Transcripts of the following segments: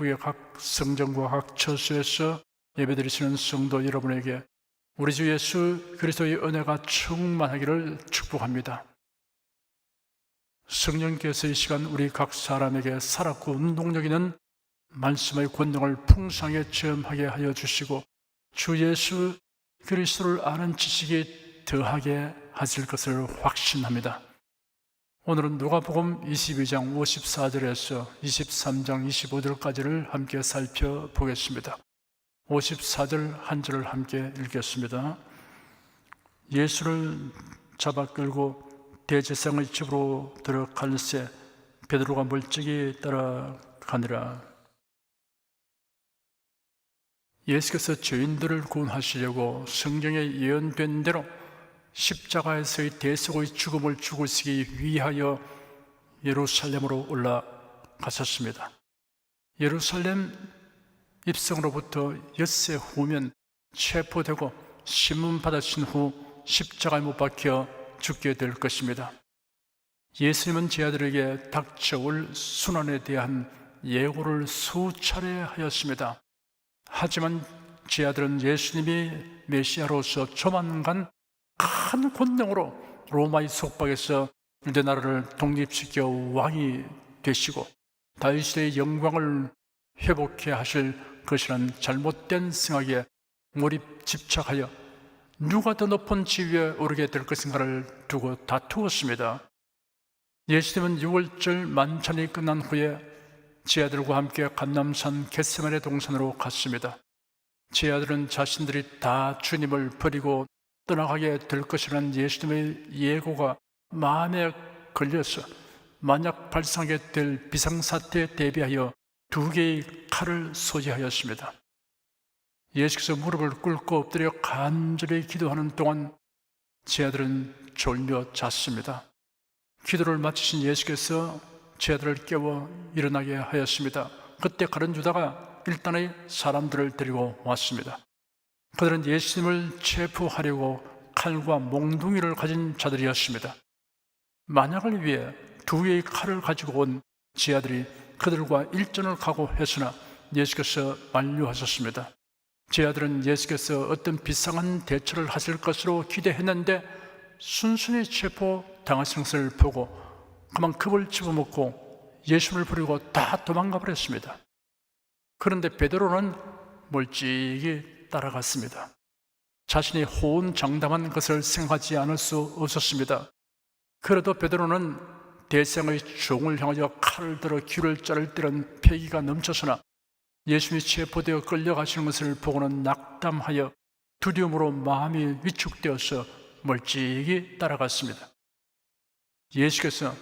후에 각 성전과 각 처소에서 예배드리시는 성도 여러분에게 우리 주 예수 그리스도의 은혜가 충만하기를 축복합니다. 성령께서 이 시간 우리 각 사람에게 살았고 운동력 있는 말씀의 권능을 풍성하게 체험하게 하여 주시고 주 예수 그리스도를 아는 지식이 더하게 하실 것을 확신합니다. 오늘은 누가복음 22장 54절에서 23장 25절까지를 함께 살펴보겠습니다. 54절 한 절을 함께 읽겠습니다. 예수를 잡아 끌고 대제사장의 집으로 들어갈새 베드로가 멀찍이 따라가니라. 예수께서 죄인들을 구원하시려고 성경에 예언된 대로 십자가에서의 대속의 죽음을 죽으시기 위하여 예루살렘으로 올라가셨습니다. 예루살렘 입성으로부터 엿새 후면 체포되고 신문 받으신 후 십자가에 못 박혀 죽게 될 것입니다. 예수님은 제 아들에게 닥쳐올 순환에 대한 예고를 수차례 하였습니다. 하지만 제 아들은 예수님이 메시아로서 조만간 큰 권능으로 로마의 속박에서 유대 나라를 독립시켜 왕이 되시고 다윗의 영광을 회복해 하실 것이라는 잘못된 생각에 몰입 집착하여 누가 더 높은 지위에 오르게 될 것인가를 두고 다투었습니다. 예수님은 6월절 만찬이 끝난 후에 제 아들과 함께 감람산 겟세마네 동산으로 갔습니다. 제 아들은 자신들이 다 주님을 버리고 떠나가게 될 것이라는 예수님의 예고가 마음에 걸려서 만약 발생하게 될 비상사태에 대비하여 2개의 칼을 소지하였습니다. 예수께서 무릎을 꿇고 엎드려 간절히 기도하는 동안 제 아들은 졸려 잤습니다. 기도를 마치신 예수께서 제 아들을 깨워 일어나게 하였습니다. 그때 가룟 유다가 일단의 사람들을 데리고 왔습니다. 그들은 예수님을 체포하려고 칼과 몽둥이를 가진 자들이었습니다. 만약을 위해 2개의 칼을 가지고 온 제 아들이 그들과 일전을 각오했으나 예수께서 만류하셨습니다. 제 아들은 예수께서 어떤 비상한 대처를 하실 것으로 기대했는데 순순히 체포당하신 것을 보고 그만 급을 집어먹고 예수님을 부르고 다 도망가 버렸습니다. 그런데 베드로는 멀찍이 따라갔습니다. 자신이 호언장담한 것을 생각하지 않을 수 없었습니다. 그래도 베드로는 대생의 종을 향하여 칼을 들어 귀를 자를 때는 패기가 넘쳐서나 예수님이 체포되어 끌려가시는 것을 보고는 낙담하여 두려움으로 마음이 위축되어서 멀찍이 따라갔습니다. 예수께서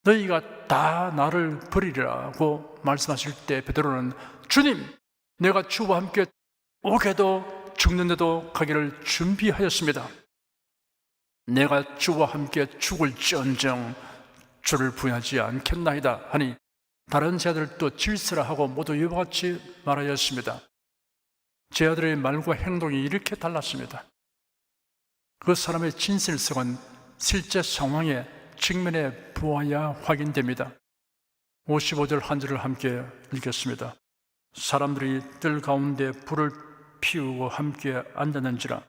너희가 다 나를 버리리라고 말씀하실 때 베드로는 주님, 내가 주와 함께 오게도 죽는데도 가기를 준비하였습니다. 내가 주와 함께 죽을지언정 주를 부인하지 않겠나이다 하니 다른 제자들도 질서라 하고 모두 이와 같이 말하였습니다. 제 아들의 말과 행동이 이렇게 달랐습니다. 그 사람의 진실성은 실제 상황에 측면에 보아야 확인됩니다. 55절 한 절을 함께 읽겠습니다. 사람들이 뜰 가운데 불을 피우고 함께 앉았는지라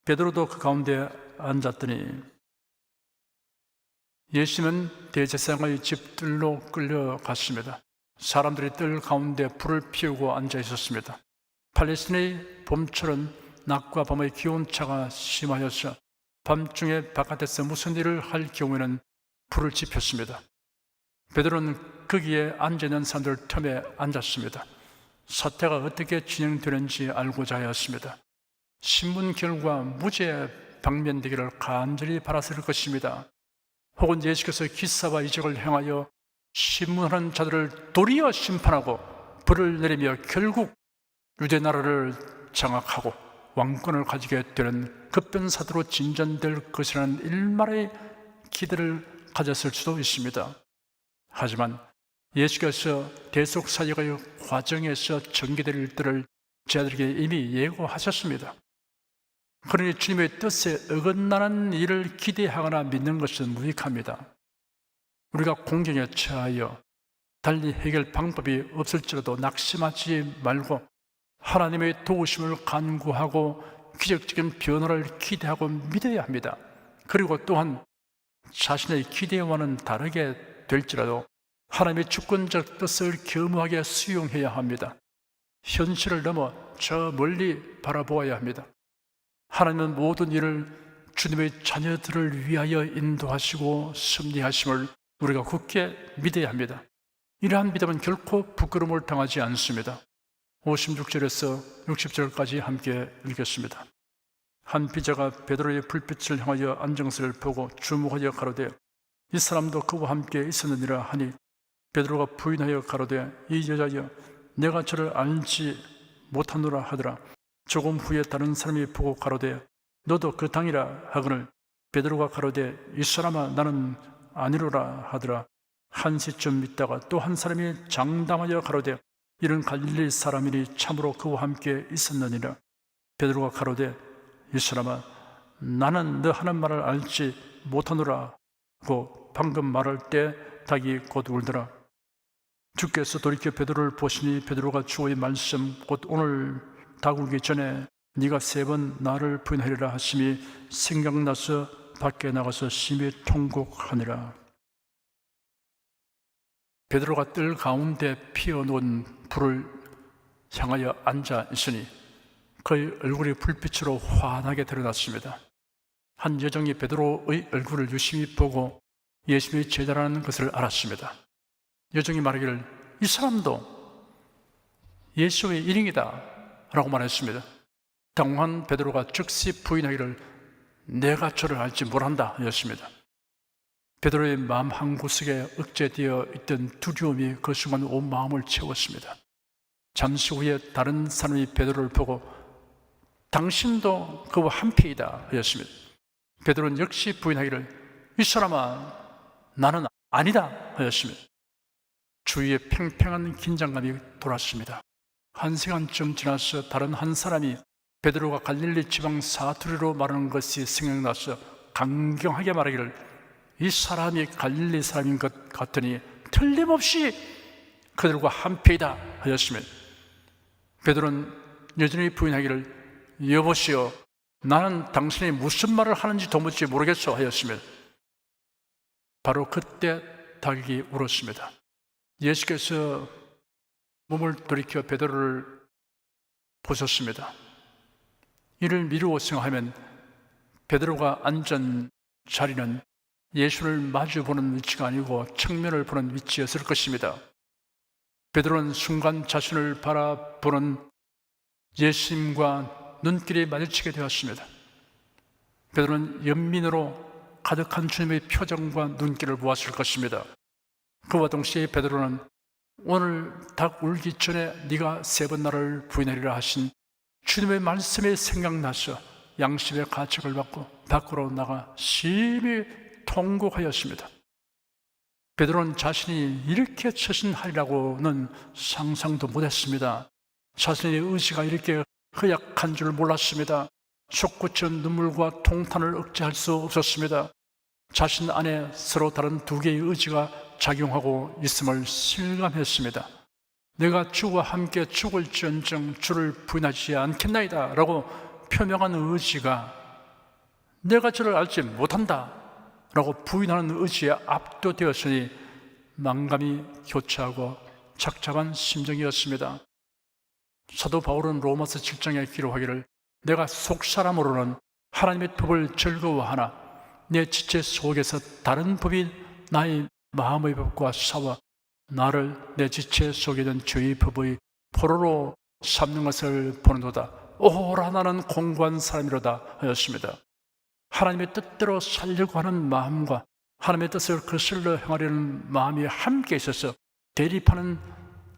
베드로도 그 가운데 앉았더니 예수님은 대제사장의 집들로 끌려갔습니다. 사람들이 뜰 가운데 불을 피우고 앉아 있었습니다. 팔레스틴의 봄철은 낮과 밤의 기온차가 심하여서 밤중에 바깥에서 무슨 일을 할 경우에는 불을 지폈습니다. 베드로는 거기에 앉아있는 사람들 틈에 앉았습니다. 사태가 어떻게 진행되는지 알고자 하였습니다. 신문 결과 무죄 방면되기를 간절히 바랐을 것입니다. 혹은 예수께서 기사와 이적을 행하여 신문하는 자들을 도리어 심판하고 불을 내리며 결국 유대 나라를 장악하고 왕권을 가지게 되는 급변사도로 진전될 것이라는 일말의 기대를 가졌을 수도 있습니다. 하지만 예수께서 대속사역의 과정에서 전개될 일들을 제자들에게 이미 예고하셨습니다. 그러니 주님의 뜻에 어긋나는 일을 기대하거나 믿는 것은 무익합니다. 우리가 공경에 처하여 달리 해결 방법이 없을지라도 낙심하지 말고 하나님의 도우심을 간구하고 기적적인 변화를 기대하고 믿어야 합니다. 그리고 또한 자신의 기대와는 다르게 될지라도 하나님의 주권적 뜻을 겸허하게 수용해야 합니다. 현실을 넘어 저 멀리 바라보아야 합니다. 하나님은 모든 일을 주님의 자녀들을 위하여 인도하시고 섭리하심을 우리가 굳게 믿어야 합니다. 이러한 믿음은 결코 부끄러움을 당하지 않습니다. 56절에서 60절까지 함께 읽겠습니다. 한 비자가 베드로의 불빛을 향하여 안정세를 보고 주목하여 가로되 이 사람도 그와 함께 있었느니라 하니 베드로가 부인하여 가로되 이 여자여 내가 저를 알지 못하노라 하더라. 조금 후에 다른 사람이 보고 가로되 너도 그 당이라 하거늘 베드로가 가로되 이 사람아 나는 아니로라 하더라. 한시쯤 있다가 또 한 사람이 장담하여 가로되 이는 갈릴리 사람이니 참으로 그와 함께 있었느니라. 베드로가 가로되 이 사람아 나는 너 하는 말을 알지 못하노라 고 방금 말할 때 닭이 곧 울더라. 주께서 돌이켜 베드로를 보시니 베드로가 주의 말씀 곧 오늘 닭 울기 전에 네가 3번 나를 부인하리라 하심이 생각나서 밖에 나가서 심히 통곡하니라. 베드로가 뜰 가운데 피어놓은 불을 향하여 앉아 있으니 그의 얼굴이 불빛으로 환하게 드러났습니다. 한 여정이 베드로의 얼굴을 유심히 보고 예수님의 제자라는 것을 알았습니다. 여정이 말하기를 이 사람도 예수의 일행이다 라고 말했습니다. 당황한 베드로가 즉시 부인하기를 내가 저를 알지 못한다 하였습니다. 베드로의 마음 한구석에 억제되어 있던 두려움이 그 순간 온 마음을 채웠습니다. 잠시 후에 다른 사람이 베드로를 보고 당신도 그와 한패이다 하였습니다. 베드로는 역시 부인하기를 이 사람아 나는 아니다 하였습니다. 주위에 팽팽한 긴장감이 돌았습니다. 1시간쯤 지나서 다른 한 사람이 베드로가 갈릴리 지방 사투리로 말하는 것이 생각나서 강경하게 말하기를 이 사람이 갈릴리 사람인 것 같으니 틀림없이 그들과 한패이다 하였습니다. 베드로는 여전히 부인하기를 여보시오 나는 당신이 무슨 말을 하는지 도무지 모르겠소 하였습니다. 바로 그때 닭이 울었습니다. 예수께서 몸을 돌이켜 베드로를 보셨습니다. 이를 미루어 생각하면 베드로가 앉은 자리는 예수를 마주 보는 위치가 아니고 측면을 보는 위치였을 것입니다. 베드로는 순간 자신을 바라보는 예수님과 눈길이 마주치게 되었습니다. 베드로는 연민으로 가득한 주님의 표정과 눈길을 보았을 것입니다. 그와 동시에 베드로는 오늘 닭 울기 전에 네가 3번 나를 부인하리라 하신 주님의 말씀이 생각나서 양심의 가책을 받고 밖으로 나가 심히 통곡하였습니다. 베드로는 자신이 이렇게 처신하리라고는 상상도 못했습니다. 자신의 의지가 이렇게 허약한 줄 몰랐습니다. 솟구친 눈물과 통탄을 억제할 수 없었습니다. 자신 안에 서로 다른 2개의 의지가 작용하고 있음을 실감했습니다. 내가 주와 함께 죽을지언정 주를 부인하지 않겠나이다 라고 표명한 의지가 내가 저를 알지 못한다 라고 부인하는 의지에 압도되었으니 망감이 교차하고 착잡한 심정이었습니다. 사도 바울은 로마서 7장에 기록하기를 내가 속사람으로는 하나님의 법을 즐거워하나 내 지체 속에서 다른 법이 나의 마음의 법과 싸워 나를 내 지체 속에 있는 죄의 법의 포로로 삼는 것을 보는도다. 오라 나는 공고한 사람이로다 하였습니다. 하나님의 뜻대로 살려고 하는 마음과 하나님의 뜻을 거슬러 행하려는 마음이 함께 있어서 대립하는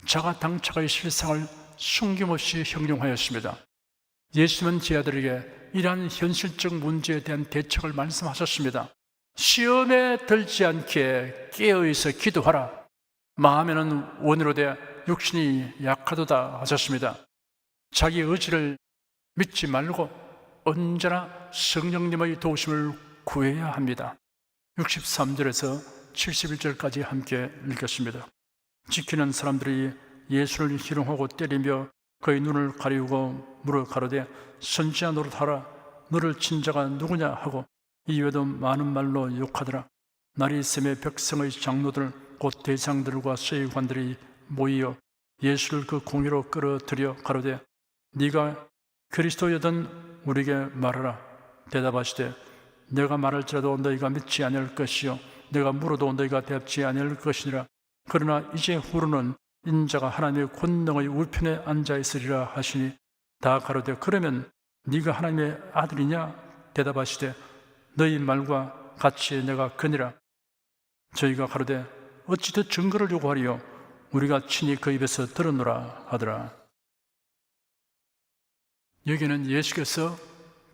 자가당착의 실상을 숨김없이 형용하였습니다. 예수님은 제 아들에게 이러한 현실적 문제에 대한 대책을 말씀하셨습니다. 시험에 들지 않게 깨어있어 기도하라. 마음에는 원이로되 육신이 약하도다 하셨습니다. 자기 의지를 믿지 말고 언제나 성령님의 도우심을 구해야 합니다. 63절에서 71절까지 함께 읽겠습니다. 지키는 사람들이 예수를 희롱하고 때리며 그의 눈을 가리우고 물어 가로되 선지자 노릇하라, 너를 친 자가 누구냐 하고 이외에도 많은 말로 욕하더라. 날이 샘의 백성의 장로들 곧 대장들과 서기관들이 모이어 예수를 그 공회로 끌어들여 가로되 네가 그리스도여든 우리에게 말하라. 대답하시되 내가 말할지라도 너희가 믿지 아니할 것이요 내가 물어도 너희가 대답지 아니할 것이니라. 그러나 이제 후로는 인자가 하나님의 권능의 우편에 앉아 있으리라 하시니 다 가로되 그러면 네가 하나님의 아들이냐? 대답하시되 너희 말과 같이 내가 그니라. 저희가 가로되 어찌 더 증거를 요구하리요? 우리가 친히 그 입에서 들었노라 하더라. 여기는 예수께서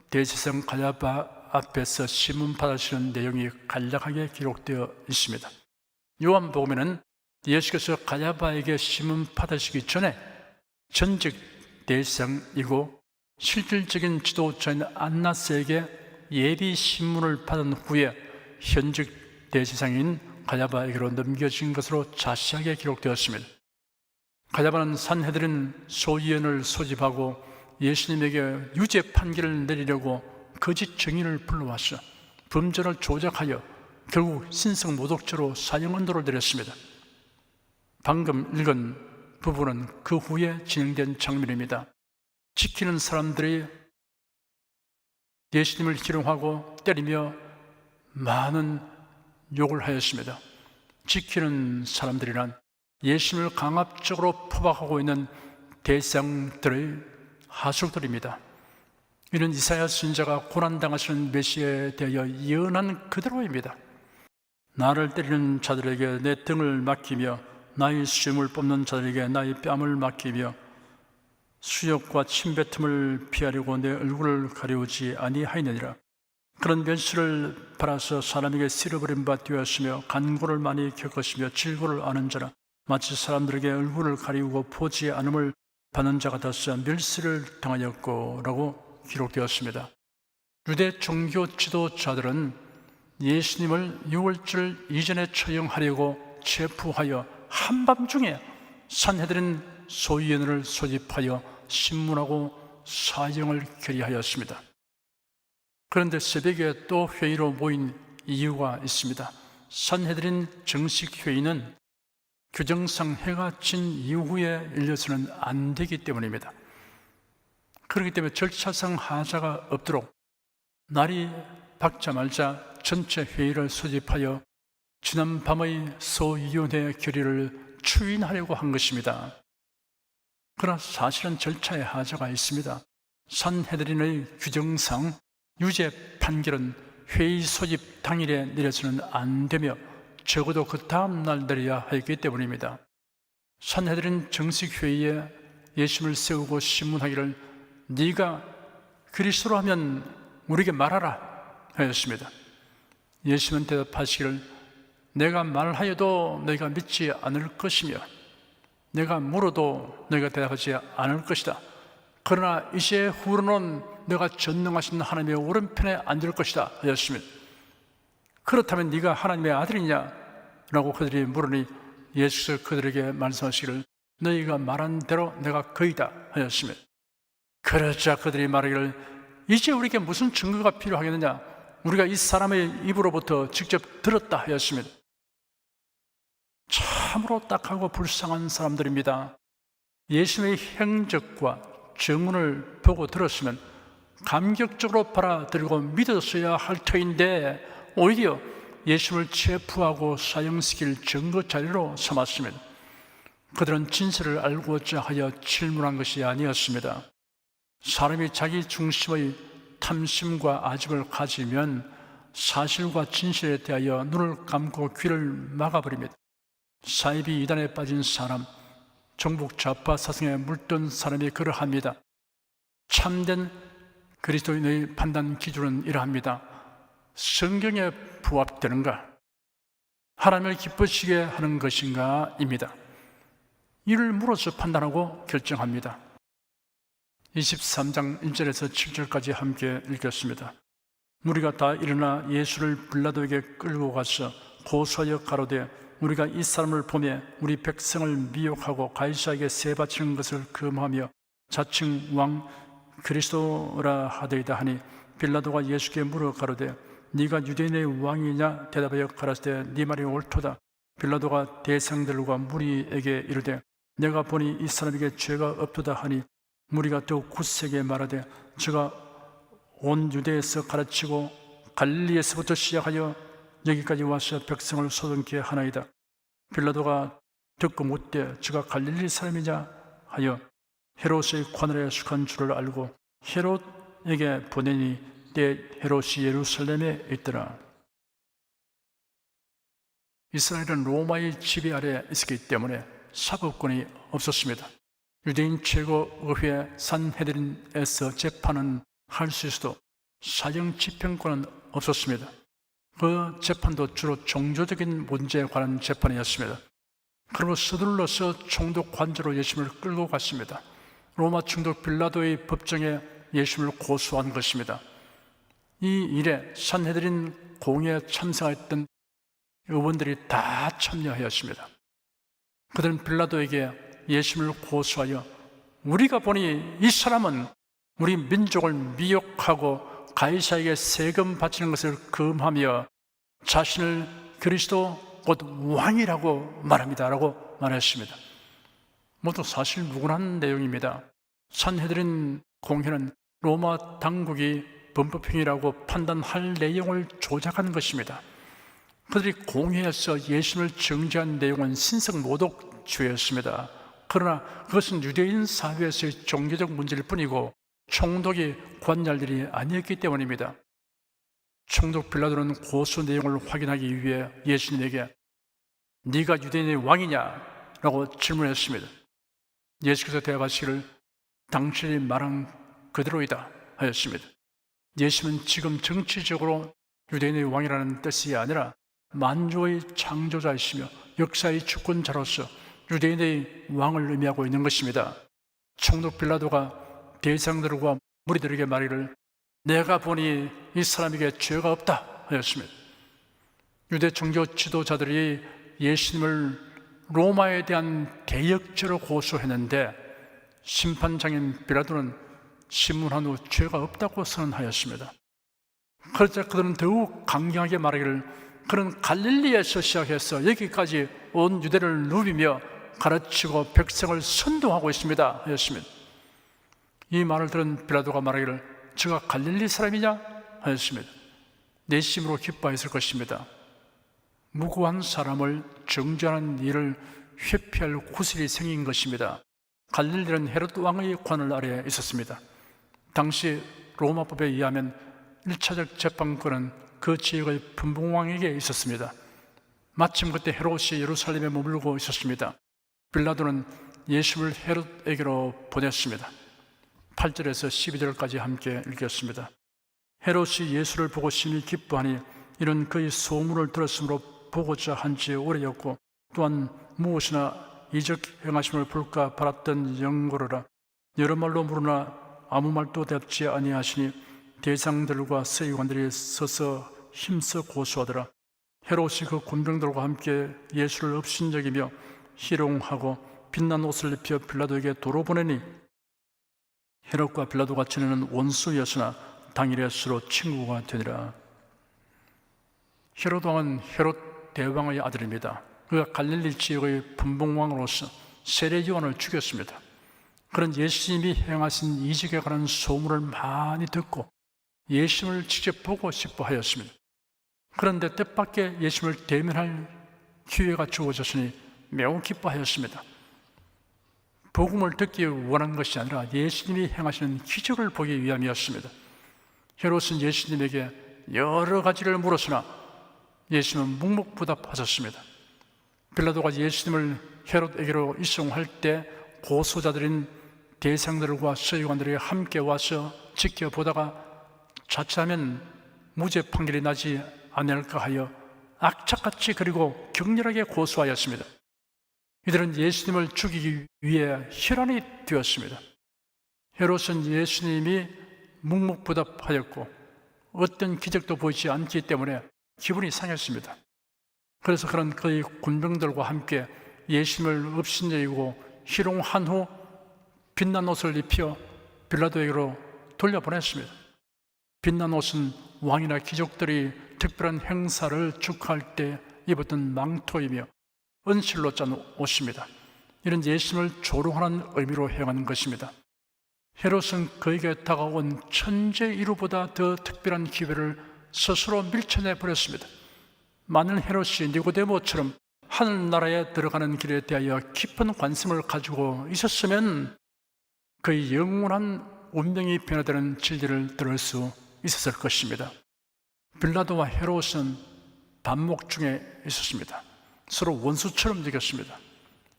대제사장 가야바 앞에서 심문 받으시는 내용이 간략하게 기록되어 있습니다. 요한복음에는 예수께서 가야바에게 심문 받으시기 전에 전직 대제사장이고 실질적인 지도자인 안나스에게 예비 신문을 받은 후에 현직 대제사장인 가야바에게로 넘겨진 것으로 자세하게 기록되었습니다. 가야바는 산헤드린 소위원을 소집하고 예수님에게 유죄 판결을 내리려고 거짓 증인을 불러와서 범죄를 조작하여 결국 신성모독죄로 사형 언도를 내렸습니다. 방금 읽은 부분은 그 후에 진행된 장면입니다. 지키는 사람들이 예수님을 희롱하고 때리며 많은 욕을 하였습니다. 지키는 사람들이란 예수님을 강압적으로 포박하고 있는 대상들의 하수들입니다. 이는 이사야 선지자가 고난당하시는 메시아에 대하여 예언한 그대로입니다. 나를 때리는 자들에게 내 등을 맡기며 나의 수염을 뽑는 자들에게 나의 뺨을 맡기며 수욕과 침뱉음을 피하려고 내 얼굴을 가려우지 아니하였느니라. 그런 멸시를 받아서 사람에게 쓸어버린 바 되었으며 간고를 많이 겪었으며 질고를 아는 자라 마치 사람들에게 얼굴을 가리우고 보지 않음을 받는 자 같아서 멸시를 당하였고 라고 기록되었습니다. 유대 종교 지도자들은 예수님을 6월절 이전에 처형하려고 체포하여 한밤중에 산헤드린 소위원을 소집하여 신문하고 사형을 결의하였습니다. 그런데 새벽에 또 회의로 모인 이유가 있습니다. 산헤드린 정식 회의는 규정상 해가 진 이후에 열려서는 안 되기 때문입니다. 그렇기 때문에 절차상 하자가 없도록 날이 밝자마자 전체 회의를 소집하여 지난 밤의 소위원회 결의를 추인하려고 한 것입니다. 그러나 사실은 절차에 하자가 있습니다. 산헤드린의 규정상 유죄 판결은 회의 소집 당일에 내려서는 안 되며 적어도 그 다음 날 내려야 하기 때문입니다. 산헤드린 정식 회의에 예수님을 세우고 신문하기를 네가 그리스도로 하면 우리에게 말하라 하였습니다. 예수님은 대답하시기를 내가 말하여도 너희가 믿지 않을 것이며 내가 물어도 너희가 대답하지 않을 것이다. 그러나 이제 후로는 내가 전능하신 하나님의 오른편에 앉을 것이다 하였습니다. 그렇다면 네가 하나님의 아들이냐? 라고 그들이 물으니 예수께서 그들에게 말씀하시기를 너희가 말한 대로 내가 그이다 하였습니다. 그러자 그들이 말하기를 이제 우리에게 무슨 증거가 필요하겠느냐? 우리가 이 사람의 입으로부터 직접 들었다 하였습니다. 참으로 딱하고 불쌍한 사람들입니다. 예수님의 행적과 증언을 보고 들었으면 감격적으로 받아들이고 믿었어야 할 터인데 오히려 예수님을 체포하고 사형시킬 증거 자료로 삼았습니다. 그들은 진실을 알고자 하여 질문한 것이 아니었습니다. 사람이 자기 중심의 탐심과 아집을 가지면 사실과 진실에 대하여 눈을 감고 귀를 막아버립니다. 사이비 이단에 빠진 사람, 정복 좌파 사상에 물든 사람이 그러합니다. 참된 그리스도인의 판단 기준은 이러합니다. 성경에 부합되는가? 하나님을 기쁘시게 하는 것인가? 입니다. 이를 물어서 판단하고 결정합니다. 23장 1절에서 7절까지 함께 읽겠습니다. 무리가 다 일어나 예수를 빌라도에게 끌고 가서 고소하여 가로되 우리가 이 사람을 보며 우리 백성을 미혹하고 가이사에게 세 바치는 것을 금하며 자칭 왕 그리스도라 하되이다 하니 빌라도가 예수께 물어 가로되 네가 유대인의 왕이냐 대답하여 가라사대 네 말이 옳도다. 빌라도가 대상들과 무리에게 이르되 내가 보니 이 사람에게 죄가 없도다 하니 무리가 더욱 굳세게 말하되 저가 온 유대에서 가르치고 갈릴리에서부터 시작하여 여기까지 와서 백성을 소동케 하나이다. 빌라도가 듣고 묻되 저가 갈릴리 사람이냐 하여 헤롯의 관할에 속한 줄을 알고 헤롯에게 보내니 때 헤롯이 예루살렘에 있더라. 이스라엘은 로마의 지배 아래 있었기 때문에 사법권이 없었습니다. 유대인 최고의회 산헤드린에서 재판은 할 수 있어도 사형 집행권은 없었습니다. 그 재판도 주로 종교적인 문제에 관한 재판이었습니다. 그리고 서둘러서 총독 관저로 예수님을 끌고 갔습니다. 로마 총독 빌라도의 법정에 예수님을 고소한 것입니다. 이 일에 산헤드린 공회에 참석했던 의원들이 다 참여하였습니다. 그들은 빌라도에게 예수님을 고소하여 우리가 보니 이 사람은 우리 민족을 미혹하고 가이사에게 세금 바치는 것을 금하며 자신을 그리스도 곧 왕이라고 말합니다 라고 말했습니다. 모두 사실 무근한 내용입니다. 산헤드린 공회는 로마 당국이 범법행위라고 판단할 내용을 조작한 것입니다. 그들이 공회에서 예수님을 정죄한 내용은 신성모독죄였습니다. 그러나 그것은 유대인 사회에서의 종교적 문제일 뿐이고 총독이 관여할 일이 아니었기 때문입니다. 총독 빌라도는 고소 내용을 확인하기 위해 예수님에게 네가 유대인의 왕이냐? 라고 질문했습니다. 예수께서 대답하시기를 당신이 말한 그대로이다 하였습니다. 예수님은 지금 정치적으로 유대인의 왕이라는 뜻이 아니라 만주의 창조자이시며 역사의 주권자로서 유대인의 왕을 의미하고 있는 것입니다. 총독 빌라도가 대상들과 무리들에게 말하기를 내가 보니 이 사람에게 죄가 없다 하였습니다. 유대 종교 지도자들이 예수님을 로마에 대한 대역죄로 고소했는데 심판장인 빌라도는 심문한 후 죄가 없다고 선언하였습니다. 그러자 그들은 더욱 강경하게 말하기를 그는 갈릴리에서 시작해서 여기까지 온 유대를 누비며 가르치고 백성을 선동하고 있습니다 하였습니다. 이 말을 들은 빌라도가 말하기를 저가 갈릴리 사람이냐 하였습니다. 내심으로 기뻐했을 것입니다. 무고한 사람을 정죄하는 일을 회피할 구슬이 생긴 것입니다. 갈릴리는 헤롯 왕의 관할 아래에 있었습니다. 당시 로마법에 의하면 1차적 재판권은 그 지역의 분봉왕에게 있었습니다. 마침 그때 헤롯이 예루살렘에 머물고 있었습니다. 빌라도는 예수를 헤롯에게로 보냈습니다. 8절에서 12절까지 함께 읽겠습니다. 헤롯이 예수를 보고 심히 기뻐하니 이는 그의 소문을 들었으므로 보고자 한 지 오래였고 또한 무엇이나 이적 행하심을 볼까 바랐던 영고로라. 여러 말로 물으나 아무 말도 대답지 아니하시니 대장들과 서기관들이 서서 힘써 고소하더라. 헤롯이 그 군병들과 함께 예수를 업신여기며 희롱하고 빛난 옷을 입혀 빌라도에게 도로 보내니 헤롯과 빌라도가 지내는 원수였으나 당일에 서로 친구가 되니라. 헤롯 왕은 헤롯 대왕의 아들입니다. 그가 갈릴리 지역의 분봉왕으로서 세례 요한을 죽였습니다. 그런 예수님이 행하신 이적에 관한 소문을 많이 듣고 예수님을 직접 보고 싶어 하였습니다. 그런데 뜻밖의 예수님을 대면할 기회가 주어졌으니 매우 기뻐하였습니다. 복음을 듣기 원한 것이 아니라 예수님이 행하시는 기적을 보기 위함이었습니다. 헤롯은 예수님에게 여러 가지를 물었으나 예수님은 묵묵부답하셨습니다. 빌라도가 예수님을 헤롯에게로 이송할 때 고소자들인 대상들과 서기관들이 함께 와서 지켜보다가 자칫하면 무죄 판결이 나지 않을까 하여 악착같이 그리고 격렬하게 고소하였습니다. 이들은 예수님을 죽이기 위해 혈안이 되었습니다. 헤롯은 예수님이 묵묵부답하였고 어떤 기적도 보이지 않기 때문에 기분이 상했습니다. 그래서 그런 그의 군병들과 함께 예수님을 업신여기고 희롱한 후 빛난 옷을 입혀 빌라도에게로 돌려보냈습니다. 빛난 옷은 왕이나 귀족들이 특별한 행사를 축하할 때 입었던 망토이며 은실로 짠 옷입니다. 이런 예수님을 조롱하는 의미로 행하는 것입니다. 헤롯은 그에게 다가온 천재 이루보다 더 특별한 기회를 스스로 밀쳐내 버렸습니다. 만일 헤롯이 니고데모처럼 하늘나라에 들어가는 길에 대하여 깊은 관심을 가지고 있었으면 그의 영원한 운명이 변화되는 진리를 들을 수 있었을 것입니다. 빌라도와 헤롯은 반목 중에 있었습니다. 서로 원수처럼 여겼습니다.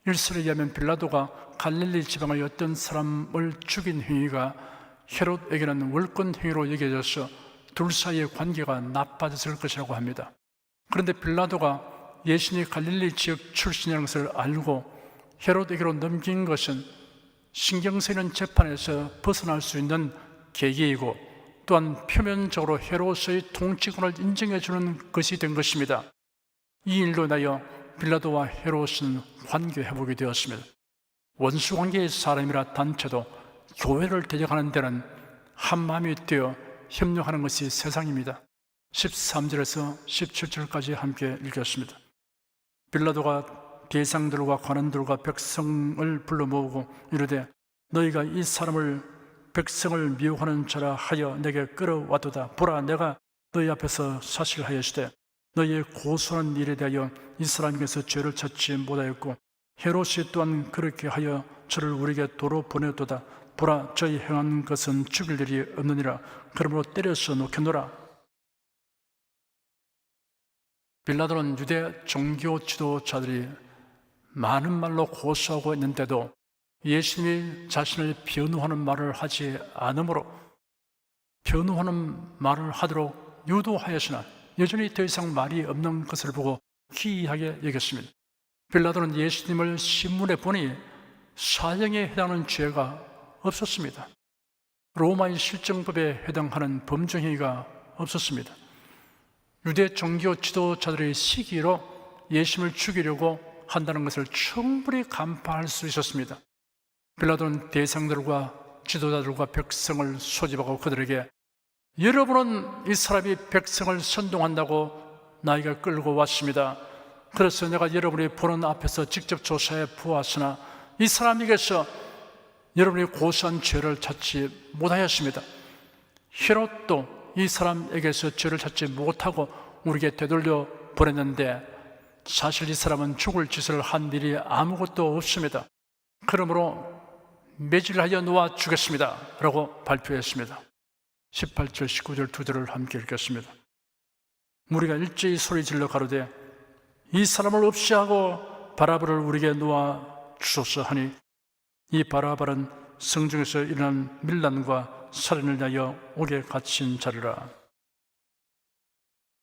일설에 의하면 빌라도가 갈릴리 지방의 어떤 사람을 죽인 행위가 헤롯에게는 월권 행위로 여겨져서 둘 사이의 관계가 나빠졌을 것이라고 합니다. 그런데 빌라도가 예수님이 갈릴리 지역 출신이라는 것을 알고 헤롯에게로 넘긴 것은 신경 쓰이는 재판에서 벗어날 수 있는 계기이고 또한 표면적으로 헤롯의 통치권을 인정해 주는 것이 된 것입니다. 이 일로 인하여 빌라도와 헤롯은 관계 회복이 되었습니다. 원수관계의 사람이라 단체도 교회를 대적하는 데는 한마음이 되어 협력하는 것이 세상입니다. 13절에서 17절까지 함께 읽겠습니다. 빌라도가 대상들과 관원들과 백성을 불러 모으고 이르되 너희가 이 사람을 백성을 미혹하는 자라 하여 내게 끌어와도다. 보라, 내가 너희 앞에서 사실하였으되 너희의 고소한 일에 대하여 이 사람에게서 죄를 찾지 못하였고 헤롯이 또한 그렇게 하여 저를 우리에게 도로 보내도다. 보라, 저희 행한 것은 죽일 일이 없느니라. 그러므로 때려서 놓겠노라. 빌라도는 유대 종교 지도자들이 많은 말로 고소하고 있는데도 예수님이 자신을 변호하는 말을 하지 않으므로 변호하는 말을 하도록 유도하였으나 여전히 더 이상 말이 없는 것을 보고 기이하게 여겼습니다. 빌라도는 예수님을 신문에 보니 사형에 해당하는 죄가 없었습니다. 로마의 실정법에 해당하는 범죄행위가 없었습니다. 유대 종교 지도자들의 시기로 예수님을 죽이려고 한다는 것을 충분히 간파할 수 있었습니다. 빌라도는 대상들과 지도자들과 백성을 소집하고 그들에게 여러분은 이 사람이 백성을 선동한다고 나에게 끌고 왔습니다. 그래서 내가 여러분이 보는 앞에서 직접 조사해 보았으나 이 사람에게서 여러분이 고소한 죄를 찾지 못하였습니다. 헤롯도 이 사람에게서 죄를 찾지 못하고 우리에게 되돌려 보냈는데 사실 이 사람은 죽을 짓을 한 일이 아무것도 없습니다. 그러므로 매질하여 놓아 주겠습니다 라고 발표했습니다. 18절 19절 두 절을 함께 읽겠습니다. 무리가 일제히 소리질러 가로되 이 사람을 없이 하고 바라바를 우리에게 놓아 주소서 하니 이 바라바는 성중에서 일어난 밀란과 살인을 위하여 옥에 갇힌 자리라.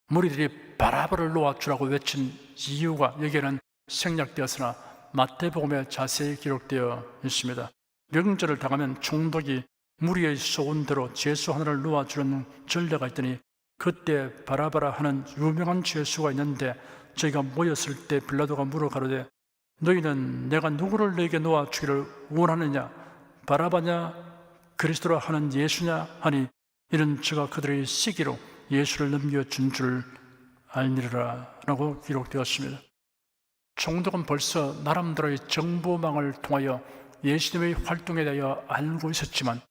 무리들이 바라바를 놓아주라고 외친 이유가 여기에는 생략되었으나 마태복음에 자세히 기록되어 있습니다. 명절을 당하면 총독이 무리의 소원대로 죄수 하나를 놓아주는 전례가 있더니 그때 바라바라 하는 유명한 죄수가 있는데 저희가 모였을 때 빌라도가 물어 가로되 너희는 내가 누구를 너에게 놓아주기를 원하느냐, 바라바냐 그리스도라 하는 예수냐 하니 이는 저가 그들의 시기로 예수를 넘겨준 줄 알미르라 라고 기록되었습니다. 총독은 벌써 나름대로의 정보망을 통하여 예수님의 활동에 대하여 알고 있었지만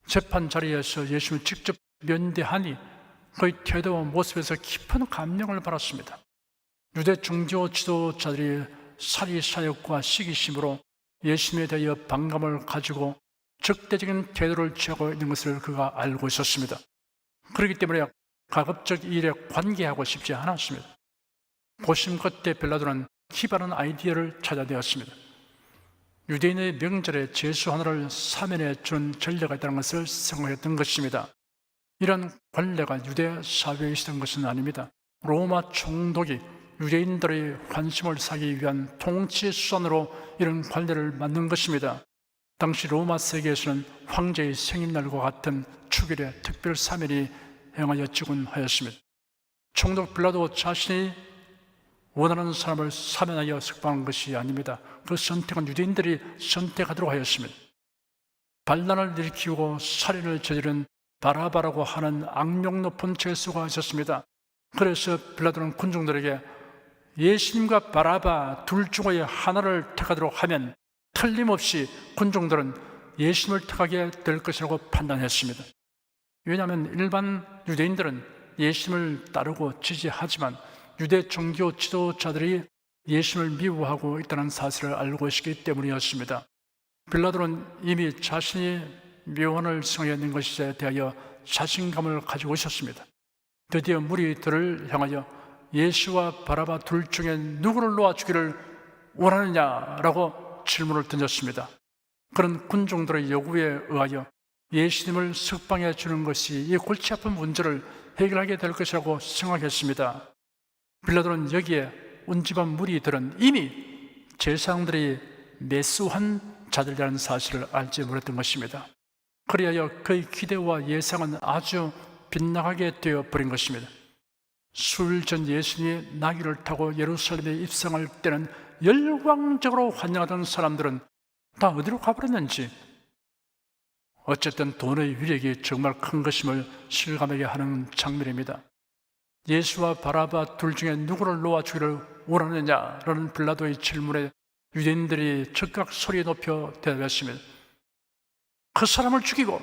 재판 자리에서 예수님을 직접 면대하니 그의 태도와 모습에서 깊은 감명을 받았습니다. 유대 종교 지도자들이 사리사욕과 시기심으로 예수님에 대하여 반감을 가지고 적대적인 태도를 취하고 있는 것을 그가 알고 있었습니다. 그렇기 때문에 가급적 이 일에 관계하고 싶지 않았습니다. 고심 끝에 빌라도는 기발한 아이디어를 찾아내었습니다. 유대인의 명절에 죄수 하나를 사면해 주는 전례가 있다는 것을 생각했던 것입니다. 이런 관례가 유대 사회에 있었던 것은 아닙니다. 로마 총독이 유대인들의 관심을 사기 위한 통치 수단으로 이런 관례를 만든 것입니다. 당시 로마 세계에서는 황제의 생일날과 같은 축일에 특별 사면이 행하여지곤 하였습니다. 총독 빌라도 자신이 원하는 사람을 사면하여 석방한 것이 아닙니다. 그 선택은 유대인들이 선택하도록 하였습니다. 반란을 일으키고 살인을 저지른 바라바라고 하는 악명 높은 죄수가 있었습니다. 그래서 빌라도는 군중들에게 예수님과 바라바 둘 중에 하나를 택하도록 하면 틀림없이 군중들은 예수님을 택하게 될 것이라고 판단했습니다. 왜냐하면 일반 유대인들은 예수님을 따르고 지지하지만 유대 종교 지도자들이 예수님을 미워하고 있다는 사실을 알고 있기 때문이었습니다. 빌라도는 이미 자신이 묘한을 승하였는 것에 대하여 자신감을 가지고 있었습니다. 드디어 무리들을 향하여 예수와 바라바 둘 중에 누구를 놓아주기를 원하느냐라고 질문을 던졌습니다. 그런 군중들의 요구에 의하여 예수님을 석방해 주는 것이 이 골치 아픈 문제를 해결하게 될 것이라고 생각했습니다. 빌라도는 여기에 온 집안 무리들은 이미 제사장들이 매수한 자들이라는 사실을 알지 못했던 것입니다. 그리하여 그의 기대와 예상은 아주 빗나가게 되어버린 것입니다. 수일 전 예수님이 나귀를 타고 예루살렘에 입성할 때는 열광적으로 환영하던 사람들은 다 어디로 가버렸는지, 어쨌든 돈의 위력이 정말 큰 것임을 실감하게 하는 장면입니다. 예수와 바라바 둘 중에 누구를 놓아주기를 원하느냐라는 빌라도의 질문에 유대인들이 즉각 소리 높여 대답했습니다. 그 사람을 죽이고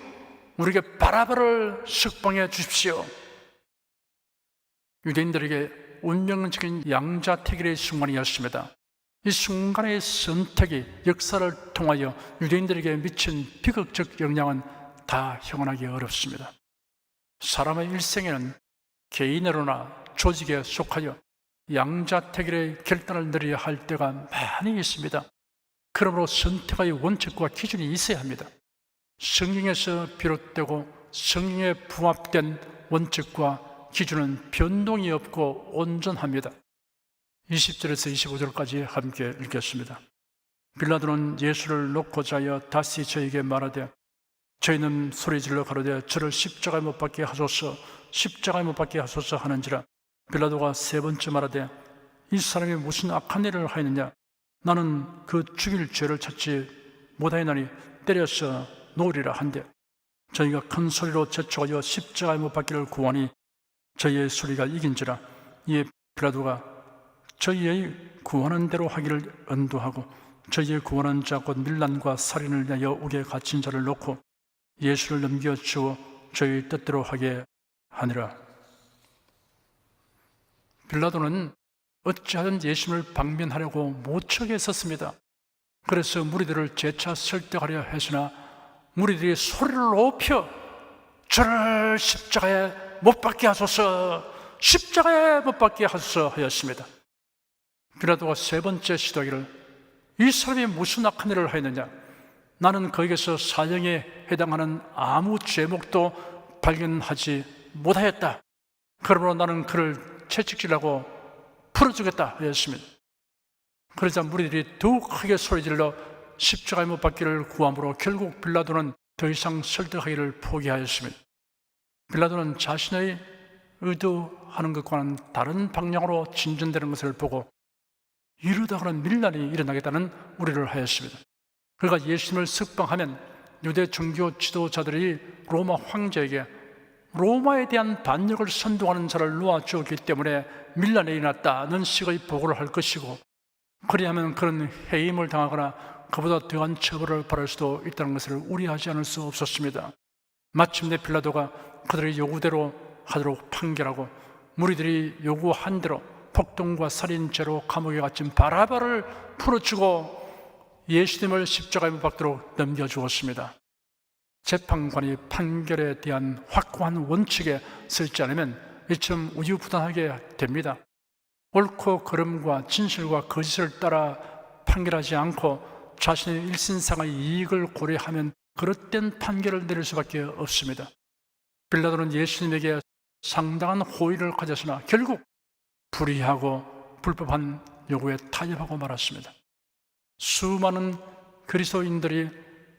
우리에게 바라바를 석방해 주십시오. 유대인들에게 운명적인 양자택일의 순간이었습니다. 이 순간의 선택이 역사를 통하여 유대인들에게 미친 비극적 영향은 다 형언하기 어렵습니다. 사람의 일생에는 개인으로나 조직에 속하여 양자택일의 결단을 내려야 할 때가 많이 있습니다. 그러므로 선택의 원칙과 기준이 있어야 합니다. 성경에서 비롯되고 성경에 부합된 원칙과 기준은 변동이 없고 온전합니다. 20절에서 25절까지 함께 읽겠습니다. 빌라도는 예수를 놓고자 하여 다시 저에게 말하되 저희는 소리질러 가로되 저를 십자가에 못 박게 하소서, 십자가에 못 박게 하소서 하는지라. 빌라도가 세 번째 말하되 이 사람이 무슨 악한 일을 하였느냐? 나는 그 죽일 죄를 찾지 못하였나니 때려서 놓으리라 한데 저희가 큰 소리로 재촉하여 십자가에 못 박기를 구하니 저희의 소리가 이긴지라. 이에 빌라도가 저희의 구하는 대로 하기를 언도하고 저희의 구하는 자 곧 밀란과 살인을 위하여 옥에 갇힌 자를 놓고 예수를 넘겨주어 저희 뜻대로 하게 하니라. 빌라도는 어찌하든 예수님을 방면하려고 모척에 섰습니다. 그래서 무리들을 재차 설득하려 했으나 무리들이 소리를 높여 저를 십자가에 못 박게 하소서, 십자가에 못 박게 하소서 하였습니다. 빌라도가 세 번째 시도하기를 이 사람이 무슨 악한 일을 하였느냐? 나는 그에게서 사형에 해당하는 아무 죄목도 발견하지 못하였다. 그러므로 나는 그를 채찍질하고 풀어주겠다 하였습니다. 그러자 무리들이 더욱 크게 소리질러 십자가에 못 박기를 구함으로 결국 빌라도는 더 이상 설득하기를 포기하였습니다. 빌라도는 자신의 의도하는 것과는 다른 방향으로 진전되는 것을 보고 이러다가는 밀란이 일어나겠다는 우려를 하였습니다. 그가 예수님을 석방하면 유대 종교 지도자들이 로마 황제에게 로마에 대한 반역을 선동하는 자를 놓아주었기 때문에 밀란이 일어났다는 식의 보고를 할 것이고, 그리하면 그런 해임을 당하거나 그보다 더한 처벌을 받을 수도 있다는 것을 우려하지 않을 수 없었습니다. 마침내 빌라도가 그들의 요구대로 하도록 판결하고 무리들이 요구한 대로 폭동과 살인죄로 감옥에 갇힌 바라바를 풀어주고 예수님을 십자가에 못 박도록 넘겨주었습니다. 재판관이 판결에 대한 확고한 원칙에 서지 않으면 이처럼 우유부단하게 됩니다. 옳고 그름과 진실과 거짓을 따라 판결하지 않고 자신의 일신상의 이익을 고려하면 그릇된 판결을 내릴 수밖에 없습니다. 빌라도는 예수님에게 상당한 호의를 가졌으나 결국 불의하고 불법한 요구에 타협하고 말았습니다. 수많은 그리스도인들이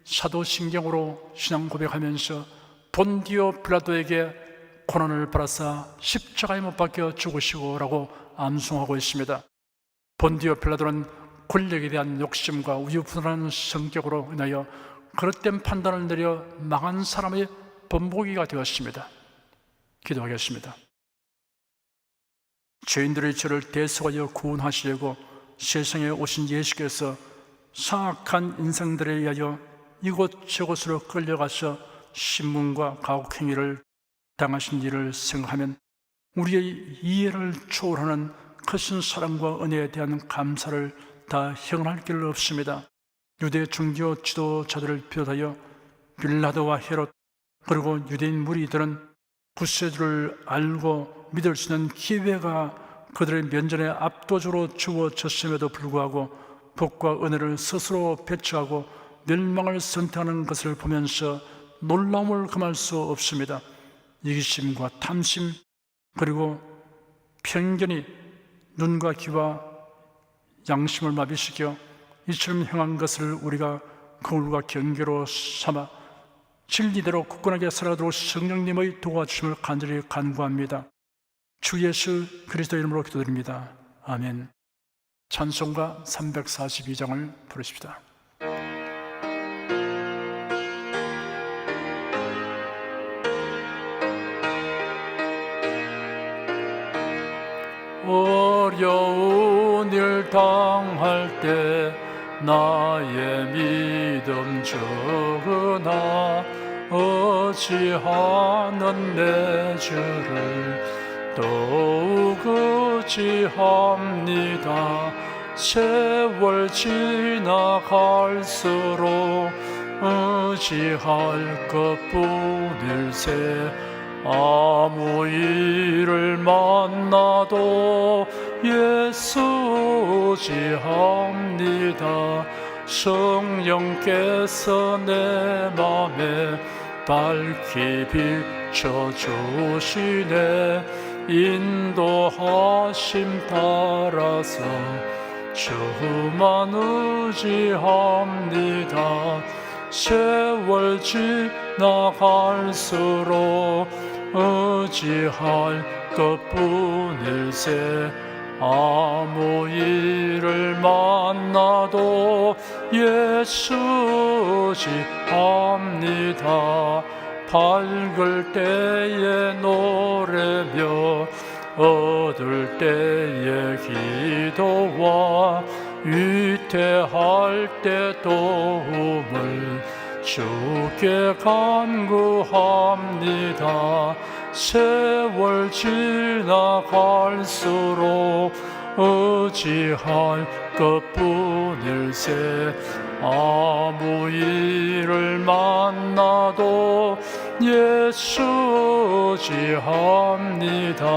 사도신경으로 신앙 고백하면서 본디오 빌라도에게 고난을 받아사 십자가에 못 박혀 죽으시고 라고 암송하고 있습니다. 본디오 빌라도는 권력에 대한 욕심과 우유부단한 성격으로 인하여 그릇된 판단을 내려 망한 사람의 본보기가 되었습니다. 기도하겠습니다. 죄인들의 죄를 대속하여 구원하시려고 세상에 오신 예수께서 사악한 인생들에 의하여 이곳저곳으로 끌려가서 신문과 가혹행위를 당하신 일을 생각하면 우리의 이해를 초월하는 크신 사랑과 은혜에 대한 감사를 다 형할 길 없습니다. 유대 종교 지도자들을 비롯하여 빌라도와 헤롯 그리고 유대인 무리들은 구세주를 알고 믿을 수 있는 기회가 그들의 면전에 압도적으로 주어졌음에도 불구하고 복과 은혜를 스스로 배척하고 멸망을 선택하는 것을 보면서 놀라움을 금할 수 없습니다. 이기심과 탐심 그리고 편견이 눈과 귀와 양심을 마비시켜 이처럼 행한 것을 우리가 거울과 경계로 삼아 진리대로 굳건하게 살아가도록 성령님의 도와주심을 간절히 간구합니다. 주 예수 그리스도 이름으로 기도드립니다. 아멘. 찬송가 342장을 부르십시다. 어려운 일 당할 때 나의 믿음 전하 어찌하는 내 주를 더욱 의지합니다. 세월 지나갈수록 의지할 것뿐일세 아무 일을 만나도 예수 의지합니다. 성령께서 내 맘에 밝히 비춰주시네 인도하심 따라서 주만 의지합니다. 세월 지나갈수록 의지할 것뿐일세 아무 일을 만나도 예수 의지합니다. 밝을 때에 노래며 어두울 때에 기도와 위태할 때 도움을 주께 간구합니다. 세월 지나갈수록 의지할 것뿐일세 아무 일을 만나도 예수 의지합니다.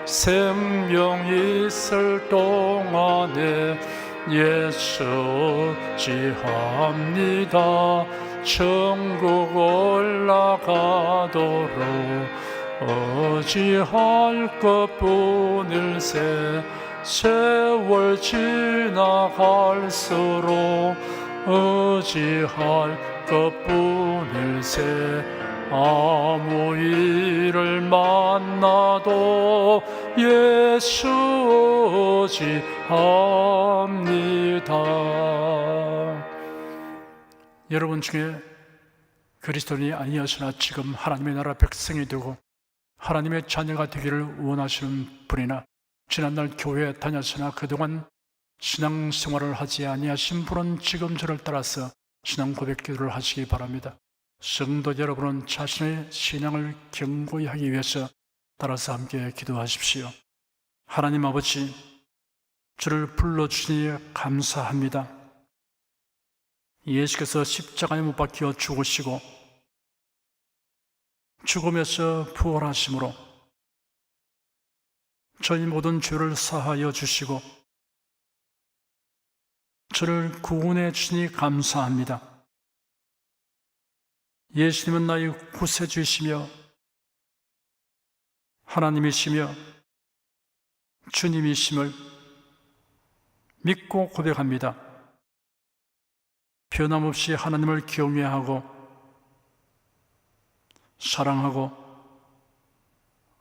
생명 있을 동안에 예수 의지합니다. 천국 올라가도록 의지할 것뿐일세 세월 지나갈수록 의지할 것뿐일세 아무 일을 만나도 예수 의지합니다. 여러분 중에 그리스도인이 아니었으나 지금 하나님의 나라 백성이 되고 하나님의 자녀가 되기를 원하시는 분이나 지난날 교회에 다녔으나 그동안 신앙생활을 하지 아니하신 분은 지금 저를 따라서 신앙 고백 기도를 하시기 바랍니다. 성도 여러분은 자신의 신앙을 견고히 하기 위해서 따라서 함께 기도하십시오. 하나님 아버지, 저를 불러주시니 감사합니다. 예수께서 십자가에 못 박혀 죽으시고 죽음에서 부활하심으로 저희 모든 죄를 사하여 주시고 저를 구원해 주시니 감사합니다. 예수님은 나의 구세주이시며 하나님이시며 주님이심을 믿고 고백합니다. 변함없이 하나님을 경외하고 사랑하고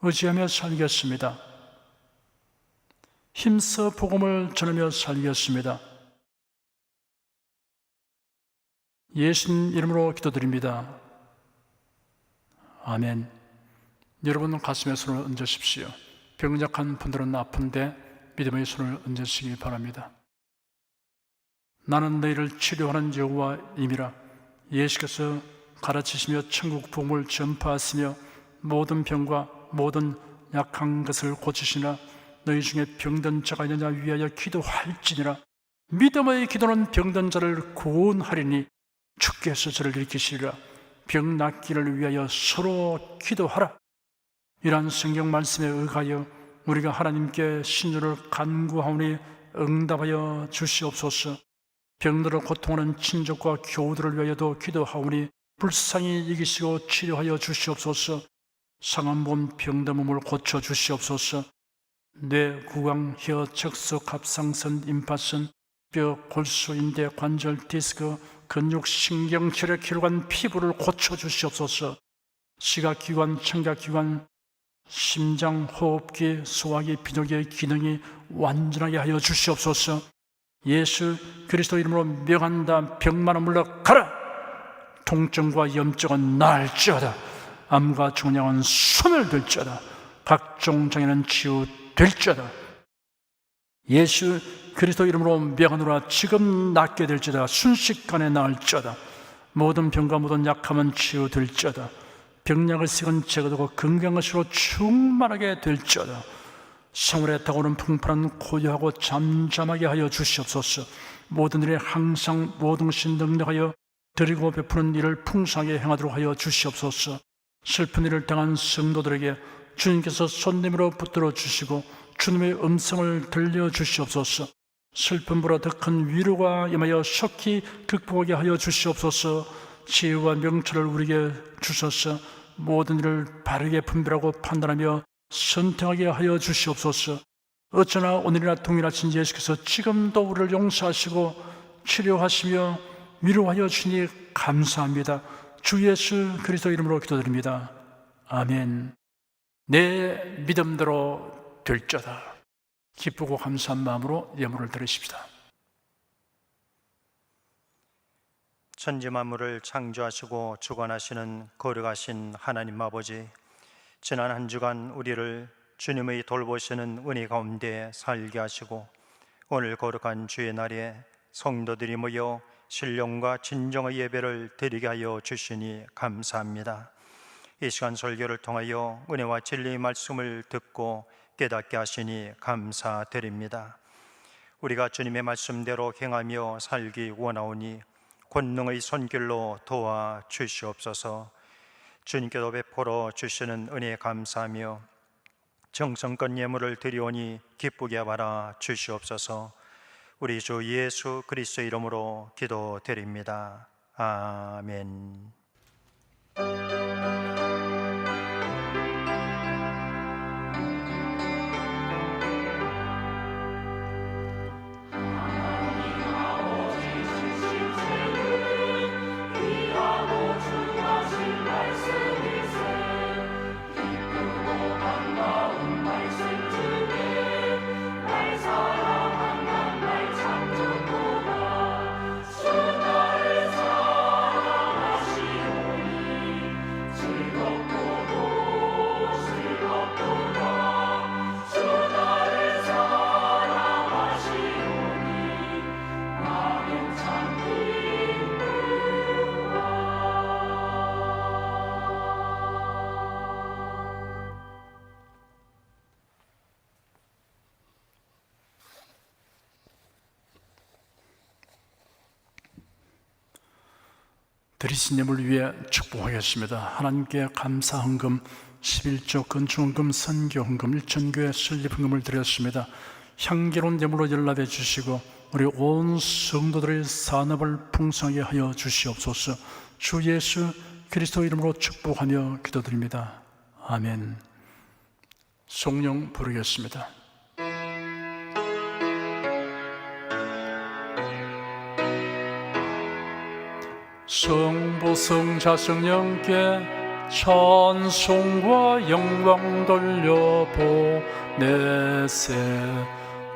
의지하며 살겠습니다. 힘써 복음을 전하며 살겠습니다. 예수님 이름으로 기도드립니다. 아멘. 여러분 가슴에 손을 얹으십시오. 병약한 분들은 아픈데 믿음의 손을 얹으시기 바랍니다. 나는 너희를 치료하는 여호와임이라. 예수께서 가르치시며 천국 복음을 전파하시며 모든 병과 모든 약한 것을 고치시나 너희 중에 병든 자가 있느냐 위하여 기도할지니라. 믿음의 기도는 병든 자를 구원하리니 주께서 저를 일으키시리라. 병 낫기를 위하여 서로 기도하라. 이러한 성경 말씀에 의하여 우리가 하나님께 신유를 간구하오니 응답하여 주시옵소서. 병들어 고통하는 친족과 교우들을 위하여도 기도하오니 불쌍히 이기시고 치료하여 주시옵소서. 상한 몸 병든 몸을 고쳐 주시옵소서. 뇌, 구강, 혀, 척수, 갑상선, 임파선, 뼈, 골수, 인대, 관절, 디스크, 근육, 신경, 혈액, 혈관, 피부를 고쳐 주시옵소서. 시각기관, 청각기관, 심장, 호흡기, 소화기, 비뇨기의 기능이 완전하게 하여 주시옵소서. 예수 그리스도 이름으로 명한다. 병만은 물러가라. 통증과 염증은 나을지어다. 암과 중량은 소멸될지어다. 각종 장애는 치유될지어다. 예수 그리스도 이름으로 명하노라. 지금 낫게 될지어다. 순식간에 나을지어다. 모든 병과 모든 약함은 치유될지어다. 병약을 식은 제거되고 건강한 것으로 충만하게 될지어다. 생활에 다가오는 풍파는 고요하고 잠잠하게 하여 주시옵소서. 모든 일에 항상 모든 것이 능력하여 드리고 베푸는 일을 풍성하게 행하도록 하여 주시옵소서. 슬픈 일을 당한 성도들에게 주님께서 손님으로 붙들어 주시고 주님의 음성을 들려주시옵소서. 슬픔보다 더 큰 위로가 임하여 속히 극복하게 하여 주시옵소서. 지혜와 명철을 우리에게 주셔서 모든 일을 바르게 분별하고 판단하며 선택하게 하여 주시옵소서. 어쩌나 오늘이나 동일하신 예수께서 지금도 우리를 용서하시고 치료하시며 위로하여 주니 감사합니다. 주 예수 그리스도 이름으로 기도드립니다. 아멘. 내 믿음대로 될지어다. 기쁘고 감사한 마음으로 예물을 드리십시다. 천지 만물을 창조하시고 주관하시는 거룩하신 하나님 아버지, 지난 한 주간 우리를 주님의 돌보시는 은혜 가운데 살게 하시고 오늘 거룩한 주의 날에 성도들이 모여 신령과 진정의 예배를 드리게 하여 주시니 감사합니다. 이 시간 설교를 통하여 은혜와 진리의 말씀을 듣고 깨닫게 하시니 감사드립니다. 우리가 주님의 말씀대로 행하며 살기 원하오니 권능의 손길로 도와 주시옵소서. 주님께도 베풀어 주시는 은혜에 감사하며 정성껏 예물을 드리오니 기쁘게 바라 주시옵소서. 우리 주 예수 그리스도 이름으로 기도드립니다. 아멘. 드리신 예물을 위해 축복하겠습니다. 하나님께 감사 헌금 11조 건축헌금 선교헌금 일천교회 설립헌금을 드렸습니다. 향기로운 예물로 연락해 주시고 우리 온 성도들의 산업을 풍성하게 하여 주시옵소서. 주 예수 그리스도 이름으로 축복하며 기도드립니다. 아멘. 송령 부르겠습니다. 성부 성자 성령께 찬송과 영광 돌려보내세.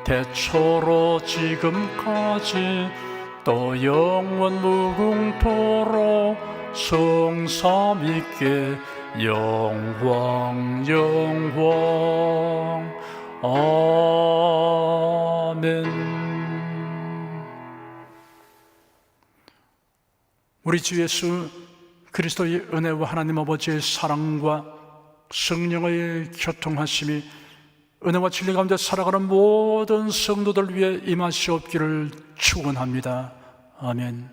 태초로 지금까지 또 영원 무궁토록 성삼위께 영광 영광 아멘. 우리 주 예수 그리스도의 은혜와 하나님 아버지의 사랑과 성령의 교통하심이 은혜와 진리 가운데 살아가는 모든 성도들 위해 임하시옵기를 축원합니다. 아멘.